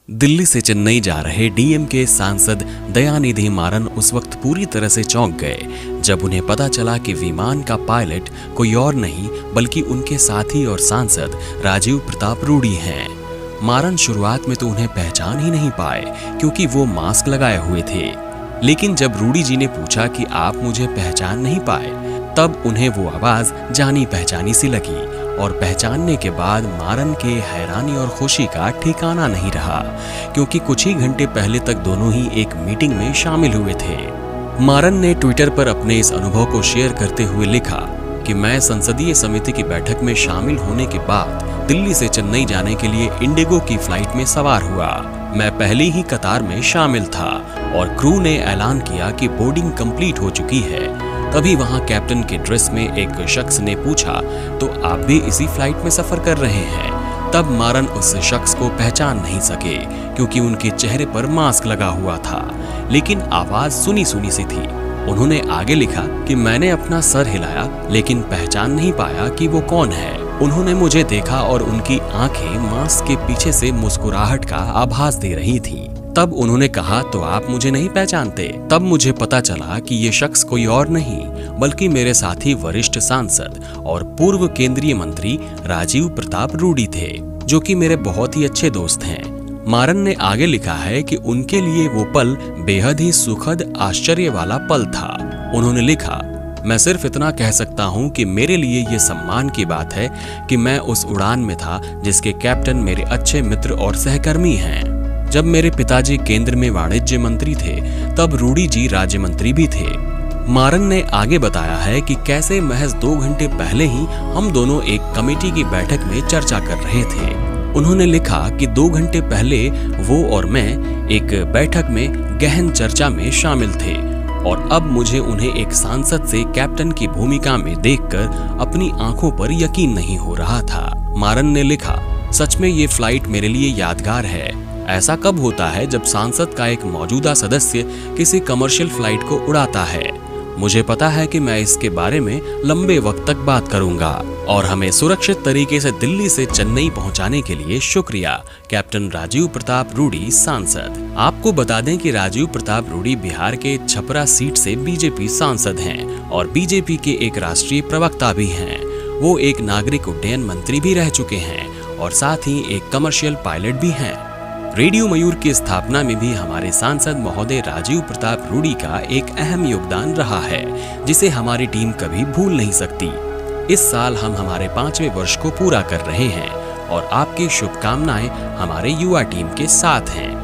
दिल्ली से चेन्नई जा रहे डीएमके सांसद दयानिधि मारन उस वक्त पूरी तरह से चौंक गए जब उन्हें पता चला कि विमान का पायलट कोई और नहीं बल्कि उनके साथी और सांसद राजीव प्रताप रूडी हैं। मारन शुरुआत में तो उन्हें पहचान ही नहीं पाए क्योंकि वो मास्क लगाए हुए थे, लेकिन जब रूडी जी ने पूछा कि आप मुझे पहचान नहीं पाए, तब उन्हें वो आवाज जानी पहचानी सी लगी और पहचानने के बाद मारन के हैरानी और खुशी का ठिकाना नहीं रहा क्योंकि कुछ ही घंटे पहले तक दोनों ही एक मीटिंग में शामिल हुए थे। मारन ने ट्विटर पर अपने इस अनुभव को शेयर करते हुए लिखा कि मैं संसदीय समिति की बैठक में शामिल होने के बाद दिल्ली से चेन्नई जाने के लिए इंडिगो की फ्लाइट में सवार हुआ। मैं पहले ही कतार में शामिल था और क्रू ने ऐलान किया कि बोर्डिंग कंप्लीट हो चुकी है। तभी वहां कैप्टन के ड्रेस में एक शख्स ने पूछा, तो आप भी इसी फ्लाइट में सफर कर रहे हैं? तब मारन उस शख्स को पहचान नहीं सके क्योंकि उनके चेहरे पर मास्क लगा हुआ था, लेकिन आवाज सुनी सुनी सी थी। उन्होंने आगे लिखा कि मैंने अपना सर हिलाया लेकिन पहचान नहीं पाया कि वो कौन है। उन्होंने मुझे देखा और उनकी आंखें मास्क के पीछे से मुस्कुराहट का आभास दे रही थीं। तब उन्होंने कहा, तो आप मुझे नहीं पहचानते? तब मुझे पता चला कि ये शख्स कोई और नहीं बल्कि मेरे साथी वरिष्ठ सांसद और पूर्व केंद्रीय मंत्री राजीव प्रताप रूडी थे, जो कि मेरे बहुत ही अच्छे दोस्त हैं। मारन ने आगे लिखा है कि उनके लिए वो पल बेहद ही सुखद आश्चर्य वाला पल था। उन्होंने लिखा, मैं सिर्फ इतना कह सकता हूं कि मेरे लिए ये सम्मान की बात है कि मैं उस उड़ान में था जिसके कैप्टन मेरे अच्छे मित्र और सहकर्मी हैं। जब मेरे पिताजी केंद्र में वाणिज्य मंत्री थे तब रूडी जी राज्य मंत्री भी थे। मारन ने आगे बताया है कि कैसे महज 2 घंटे पहले ही हम दोनों एक कमेटी की बैठक में चर्चा कर रहे थे। उन्होंने लिखा कि 2 घंटे पहले वो और मैं एक बैठक में गहन चर्चा में शामिल थे और अब मुझे उन्हें एक सांसद से कैप्टन की भूमिका में देखकर अपनी आंखों पर यकीन नहीं हो रहा था। मारन ने लिखा, सच में ये फ्लाइट मेरे लिए यादगार है। ऐसा कब होता है जब सांसद का एक मौजूदा सदस्य किसी कमर्शियल फ्लाइट को उड़ाता है। मुझे पता है कि मैं इसके बारे में लंबे वक्त तक बात करूंगा और हमें सुरक्षित तरीके से दिल्ली से चेन्नई पहुंचाने के लिए शुक्रिया, कैप्टन राजीव प्रताप रूडी सांसद। आपको बता दें कि राजीव प्रताप रूडी बिहार के छपरा सीट से बीजेपी सांसद हैं और बीजेपी के एक राष्ट्रीय प्रवक्ता भी हैं। वो एक नागरिक उड्डयन मंत्री भी रह चुके हैं और साथ ही एक कमर्शियल पायलट भी हैं। रेडियो मयूर की स्थापना में भी हमारे सांसद महोदय राजीव प्रताप रूडी का एक अहम योगदान रहा है, जिसे हमारी टीम कभी भूल नहीं सकती। इस साल हम हमारे 5वें वर्ष को पूरा कर रहे हैं और आपकी शुभकामनाएं हमारे युवा टीम के साथ हैं।